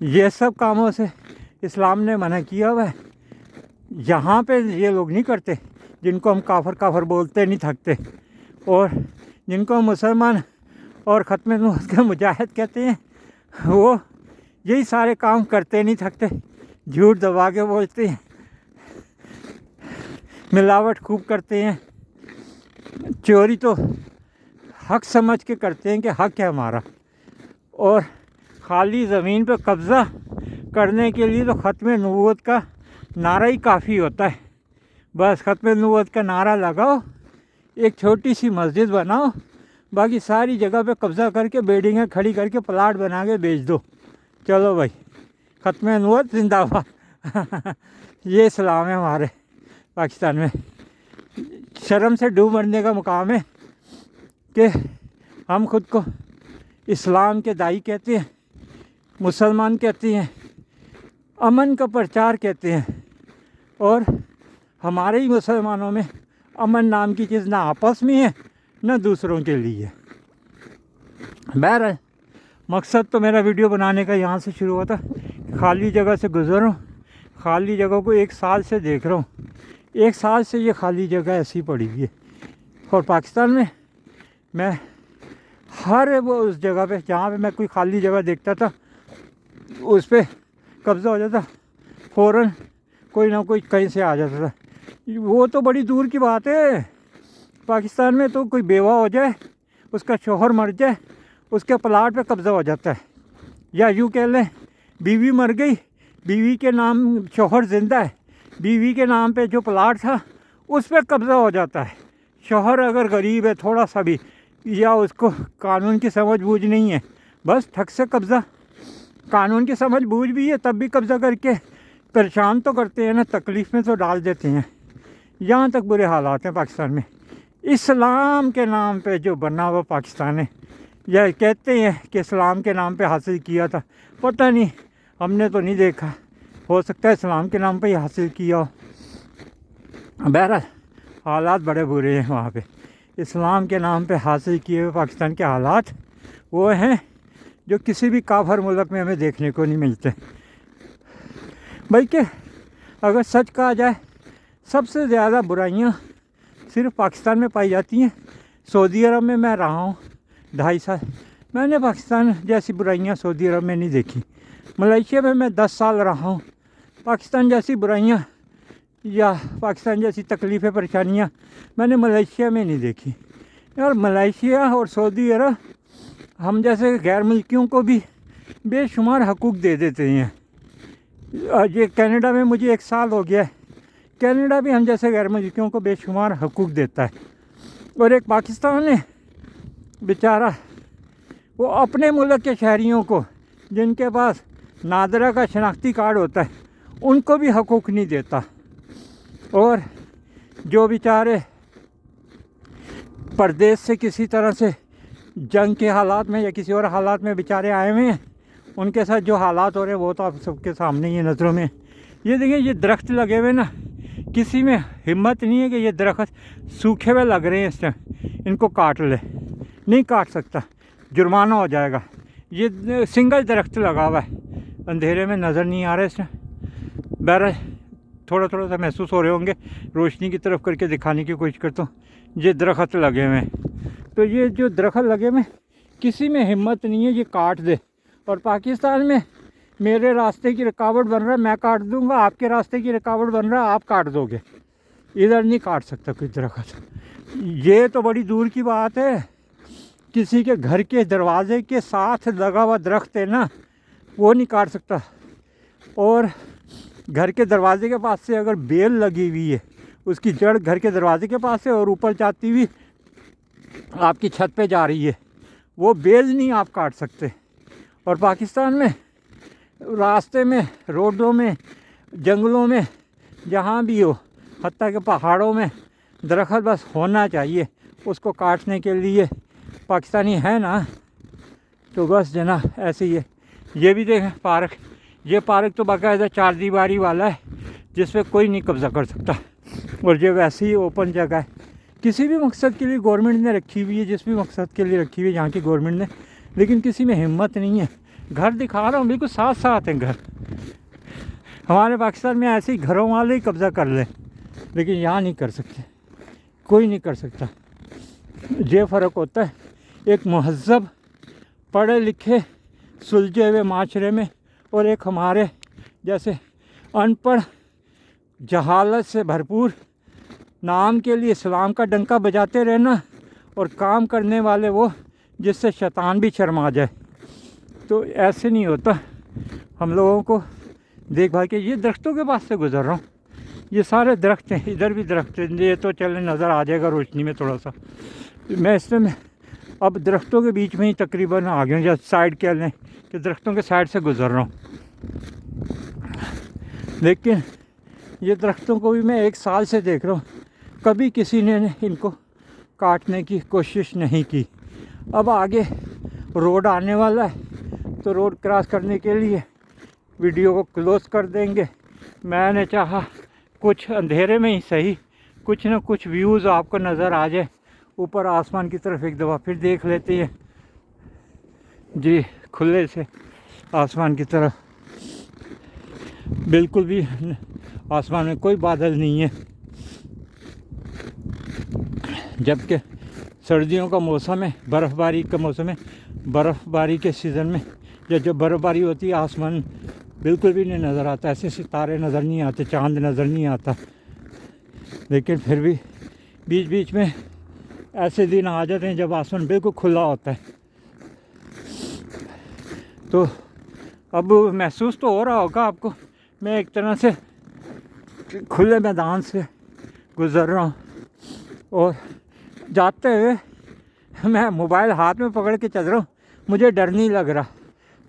یہ سب کاموں سے اسلام نے منع کیا ہوا ہے. یہاں پہ یہ لوگ نہیں کرتے جن کو ہم کافر کافر بولتے نہیں تھکتے، اور جن کو ہم مسلمان اور ختم نبوت کے مجاہد کہتے ہیں، وہ یہی سارے کام کرتے نہیں تھکتے، جھوٹ دبا کے بولتے ہیں، ملاوٹ خوب کرتے ہیں، چوری تو حق سمجھ کے کرتے ہیں کہ حق ہے ہمارا، اور خالی زمین پہ قبضہ کرنے کے لیے تو ختم نبوت کا نعرہ ہی کافی ہوتا ہے. بس ختم نبوت کا نعرہ لگاؤ، ایک چھوٹی سی مسجد بناؤ، باقی ساری جگہ پہ قبضہ کر کے بلڈنگیں کھڑی کر کے پلاٹ بنا کے بیچ دو. چلو بھائی، ختم نبوت زندہ باد. یہ اسلام ہے ہمارے پاکستان میں. شرم سے ڈوب مرنے کا مقام ہے کہ ہم خود کو اسلام کے داعی کہتے ہیں، مسلمان کہتے ہیں، امن کا پرچار کہتے ہیں، اور ہمارے ہی مسلمانوں میں امن نام کی چیز نہ آپس میں ہے نہ دوسروں کے لیے. بہرحال مقصد تو میرا ویڈیو بنانے کا یہاں سے شروع ہوتا، خالی جگہ سے گزر رہا ہوں، خالی جگہ کو 1 سال سے دیکھ رہا ہوں. 1 سال سے یہ خالی جگہ ایسی پڑی ہوئی ہے. اور پاکستان میں ہر وہ اس جگہ پہ جہاں پہ میں کوئی خالی جگہ دیکھتا تھا اس پہ قبضہ ہو جاتا، فوراً کوئی نہ کوئی کہیں سے آ جاتا تھا. وہ تو بڑی دور کی بات ہے. پاکستان میں تو کوئی بیوہ ہو جائے، اس کا شوہر مر جائے، اس کے پلاٹ پہ قبضہ ہو جاتا ہے. یا یوں کہہ لیں بیوی مر گئی، بیوی کے نام شوہر زندہ ہے، بیوی کے نام پہ جو پلاٹ تھا اس پہ قبضہ ہو جاتا ہے. شوہر اگر غریب ہے تھوڑا سا بھی، یا اس کو قانون کی سمجھ بوجھ نہیں ہے، بس ٹھک سے قبضہ. قانون کی سمجھ بوجھ بھی ہے تب بھی قبضہ کر کے پریشان تو کرتے ہیں نا، تکلیف میں تو ڈال دیتے ہیں. یہاں تک برے حالات ہیں پاکستان میں. اسلام کے نام پہ جو بنا ہوا پاکستان ہے، یا کہتے ہیں کہ اسلام کے نام پہ حاصل کیا تھا، پتہ نہیں، ہم نے تو نہیں دیکھا. ہو سکتا ہے اسلام کے نام پہ ہی حاصل کیا ہو. بہرحال حالات بڑے برے ہیں وہاں پہ. اسلام کے نام پہ حاصل کیے ہوئے پاکستان کے حالات وہ ہیں جو کسی بھی کافر ملک میں ہمیں دیکھنے کو نہیں ملتے. بلکہ اگر سچ کہا جائے سب سے زیادہ برائیاں صرف پاکستان میں پائی جاتی ہیں. سعودی عرب میں میں رہا ہوں 2.5 سال، میں نے پاکستان جیسی برائیاں سعودی عرب میں نہیں دیکھی. ملیشیا میں 10 سال رہا ہوں، پاکستان جیسی برائیاں یا پاکستان جیسی تکلیفیں پریشانیاں میں نے ملیشیا میں نہیں دیکھی. اور ملیشیا اور سعودی عرب ہم جیسے غیر ملکیوں کو بھی بے شمار حقوق دے دیتے ہیں. یہ کینیڈا میں مجھے 1 سال ہو گیا ہے، کینیڈا بھی ہم جیسے غیر ملکیوں کو بے شمار حقوق دیتا ہے. اور ایک پاکستان ہے بیچارہ، وہ اپنے ملک کے شہریوں کو جن کے پاس نادرہ کا شناختی کارڈ ہوتا ہے ان کو بھی حقوق نہیں دیتا. اور جو بیچارے پردیس سے کسی طرح سے جنگ کے حالات میں یا کسی اور حالات میں بیچارے آئے ہوئے ہیں، ان کے ساتھ جو حالات ہو رہے ہیں وہ تو آپ سب کے سامنے ہی ہے نظروں میں. یہ دیکھیں، یہ درخت لگے ہوئے نا، کسی میں ہمت نہیں ہے کہ یہ درخت سوکھے ہوئے لگ رہے ہیں اس ٹائم، ان کو کاٹ لے. نہیں کاٹ سکتا، جرمانہ ہو جائے گا. یہ سنگل درخت لگا ہوا ہے، اندھیرے میں نظر نہیں آ رہا اس ٹائم. بہرحال تھوڑا تھوڑا سا محسوس ہو رہے ہوں گے، روشنی کی طرف کر کے دکھانے کی کوشش کرتا ہوں. یہ درخت لگے ہوئے ہیں، تو یہ جو درخت لگے ہوئے کسی میں ہمت نہیں ہے یہ کاٹ دے. اور پاکستان میں میرے راستے کی رکاوٹ بن رہا ہے، میں کاٹ دوں گا، آپ کے راستے کی رکاوٹ بن رہا ہے، آپ کاٹ دو گے. ادھر نہیں کاٹ سکتا کوئی درخت. یہ تو بڑی دور کی بات ہے، کسی کے گھر کے دروازے کے ساتھ لگا ہوا درخت ہے نا، وہ نہیں کاٹ سکتا. اور گھر کے دروازے کے پاس سے اگر بیل لگی ہوئی ہے، اس کی جڑ گھر کے دروازے کے پاس ہے اور اوپر جاتی ہوئی آپ کی چھت پہ جا رہی ہے، وہ بیل نہیں آپ کاٹ سکتے. اور پاکستان میں راستے میں، روڈوں میں، جنگلوں میں، جہاں بھی ہو، حتیٰ کہ پہاڑوں میں درخت بس ہونا چاہیے. اس کو کاٹنے کے لیے پاکستانی ہے نا، تو بس جناب ایسے ہی ہے. یہ بھی دیکھیں پارک، یہ پارک تو باقاعدہ 4 دیواری والا ہے جس پہ کوئی نہیں قبضہ کر سکتا. اور یہ ویسے ہی اوپن جگہ ہے، کسی بھی مقصد کے لیے گورنمنٹ نے رکھی ہوئی ہے، جس بھی مقصد کے لیے رکھی ہوئی ہے یہاں کی گورنمنٹ نے، لیکن کسی میں ہمت نہیں ہے گھر دکھا رہا ہوں بالکل ساتھ ساتھ ہیں گھر. ہمارے پاکستان میں ایسے ہی گھروں والے ہی قبضہ کر لیں, لیکن یہاں نہیں کر سکتے, کوئی نہیں کر سکتا. یہ فرق ہوتا ہے ایک مہذب پڑھے لکھے سلجھے ہوئے معاشرے میں اور ایک ہمارے جیسے ان پڑھ جہالت سے بھرپور نام کے لیے اسلام کا ڈنکا بجاتے رہنا اور کام کرنے والے وہ جس سے شیطان بھی شرما جائے. تو ایسے نہیں ہوتا. ہم لوگوں کو دیکھ بھال کے, یہ درختوں کے پاس سے گزر رہا ہوں, یہ سارے درخت ہیں, ادھر بھی درخت ہیں, یہ تو چلے نظر آ جائے گا روشنی میں تھوڑا سا. میں اس میں اب درختوں کے بیچ میں ہی تقریباً آ گیا ہوں, یا سائڈ کہہ لیں کہ درختوں کے سائڈ سے گزر رہا ہوں. لیکن یہ درختوں کو بھی میں 1 سال سے دیکھ رہا ہوں, کبھی کسی نے ان کو کاٹنے کی کوشش نہیں کی. اب آگے روڈ آنے والا ہے تو روڈ کراس کرنے کے لیے ویڈیو کو کلوز کر دیں گے. میں نے چاہا کچھ اندھیرے میں ہی صحیح کچھ نہ کچھ ویوز آپ کو نظر آ جائے. اوپر آسمان کی طرف ایک دفعہ پھر دیکھ لیتے ہیں جی, کھلے سے آسمان کی طرف. بالکل بھی آسمان میں کوئی بادل نہیں ہے, جبکہ سردیوں کا موسم ہے, برف باری کا موسم ہے. برف باری کے سیزن میں جب برف باری ہوتی ہے آسمان بالکل بھی نہیں نظر آتا, ایسے ستارے نظر نہیں آتے, چاند نظر نہیں آتا. لیکن پھر بھی بیچ بیچ میں ایسے دن آ جاتے ہیں جب آسمان بالکل کھلا ہوتا ہے. تو اب محسوس تو ہو رہا ہوگا آپ کو, میں ایک طرح سے کھلے میدان سے گزر رہا ہوں اور جاتے ہوئے میں موبائل ہاتھ میں پکڑ کے چل رہا ہوں. مجھے ڈر نہیں لگ رہا.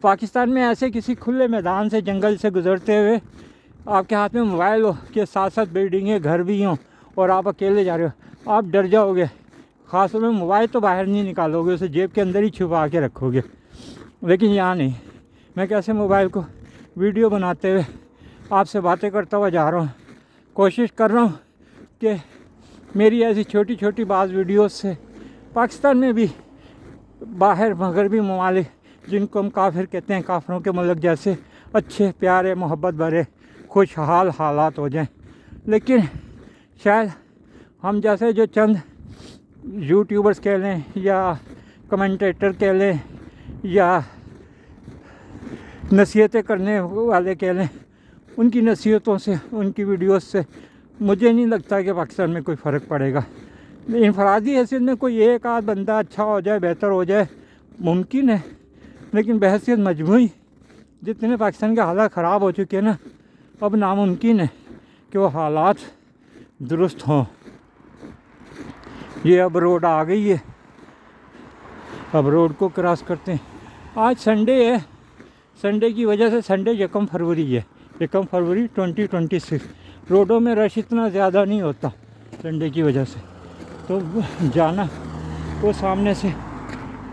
پاکستان میں ایسے کسی کھلے میدان سے جنگل سے گزرتے ہوئے آپ کے ہاتھ میں موبائل ہو کے ساتھ ساتھ بلڈنگیں گھر بھی ہوں اور آپ اکیلے جا رہے ہو, آپ ڈر جاؤ گے. خاص طور میں موبائل تو باہر نہیں نکالو گے, اسے جیب کے اندر ہی چھپا کے رکھو گے. لیکن یہاں نہیں, میں کیسے موبائل کو ویڈیو بناتے ہوئے آپ سے باتیں کرتا ہوا جا رہا ہوں. کوشش کر رہا ہوں کہ میری ایسی چھوٹی چھوٹی بعض ویڈیوز سے پاکستان میں بھی باہر مغربی ممالک جن کو ہم کافر کہتے ہیں, کافروں کے ملک جیسے اچھے پیارے محبت بھرے خوشحال حالات ہو جائیں. لیکن شاید ہم جیسے جو چند یوٹیوبرز کہہ لیں یا کمنٹیٹر کہہ لیں یا نصیحتیں کرنے والے کہہ لیں, ان کی نصیحتوں سے ان کی ویڈیوز سے مجھے نہیں لگتا کہ پاکستان میں کوئی فرق پڑے گا. انفرادی حیثیت میں کوئی ایک آدھ بندہ اچھا ہو جائے, بہتر ہو جائے, ممکن ہے, لیکن بحیثیت مجموعی جتنے پاکستان کے حالات خراب ہو چکے ہیں نا, اب ناممکن ہے کہ وہ حالات درست ہوں. یہ اب روڈ آ گئی ہے, اب روڈ کو کراس کرتے ہیں. آج سنڈے ہے, سنڈے کی وجہ سے سنڈے 1 فروری ہے, 1 فروری 2026. روڈوں میں رش اتنا زیادہ نہیں ہوتا سنڈے کی وجہ سے. تو جانا وہ سامنے سے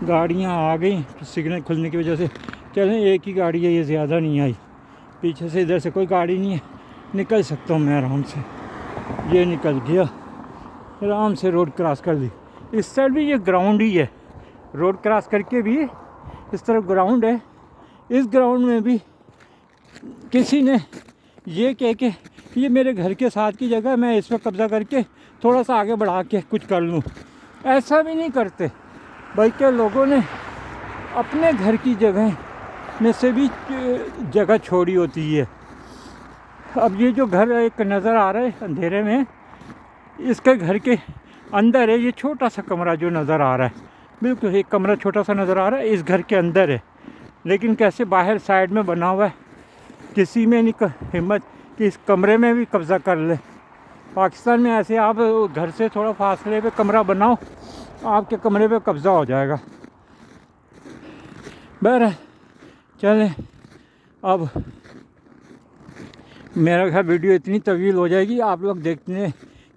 گاڑیاں آ گئیں سگنل کھلنے کی وجہ سے. چلیں ایک ہی گاڑی ہے, یہ زیادہ نہیں آئی. پیچھے سے ادھر سے کوئی گاڑی نہیں ہے, نکل سکتا ہوں میں آرام سے. یہ نکل گیا, آرام سے روڈ کراس کر دی. اس سائڈ بھی یہ گراؤنڈ ہی ہے, روڈ کراس کر کے بھی اس طرف گراؤنڈ ہے. اس گراؤنڈ میں بھی کسی نے یہ کہہ کے یہ میرے گھر کے ساتھ کی جگہ, میں اس وقت قبضہ کر کے تھوڑا سا آگے بڑھا کے کچھ کر لوں, ایسا بھی نہیں کرتے. بلکہ لوگوں نے اپنے گھر کی جگہ میں سے بھی جگہ چھوڑی ہوتی ہے. اب یہ جو گھر ایک نظر آ رہا ہے اندھیرے میں, اس کے گھر کے اندر ہے یہ چھوٹا سا کمرہ جو نظر آ رہا ہے, بالکل ایک کمرہ چھوٹا سا نظر آ رہا ہے, اس گھر کے اندر ہے. لیکن کیسے باہر سائڈ میں بنا ہوا ہے, کسی میں نہیں ہمت کہ اس کمرے میں بھی قبضہ کر لے. پاکستان میں ایسے آپ گھر سے تھوڑا فاصلے پہ کمرہ بناؤ, آپ کے کمرے پہ قبضہ ہو جائے گا. بہرحال چلیں, اب میرا خیال ویڈیو اتنی طویل ہو جائے گی, آپ لوگ دیکھنے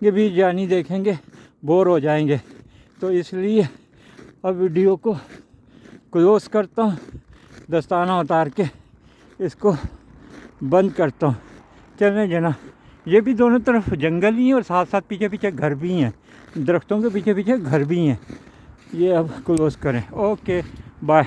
کے بھی جانی دیکھیں گے, بور ہو جائیں گے. تو اس لیے اب ویڈیو کو کلوز کرتا ہوں, دستانہ اتار کے اس کو بند کرتا ہوں. چلیں جناب, یہ بھی دونوں طرف جنگل ہی ہیں اور ساتھ ساتھ پیچھے پیچھے گھر بھی ہیں, درختوں کے پیچھے پیچھے گھر بھی ہیں. یہ اب کلوز کریں. Okay bye.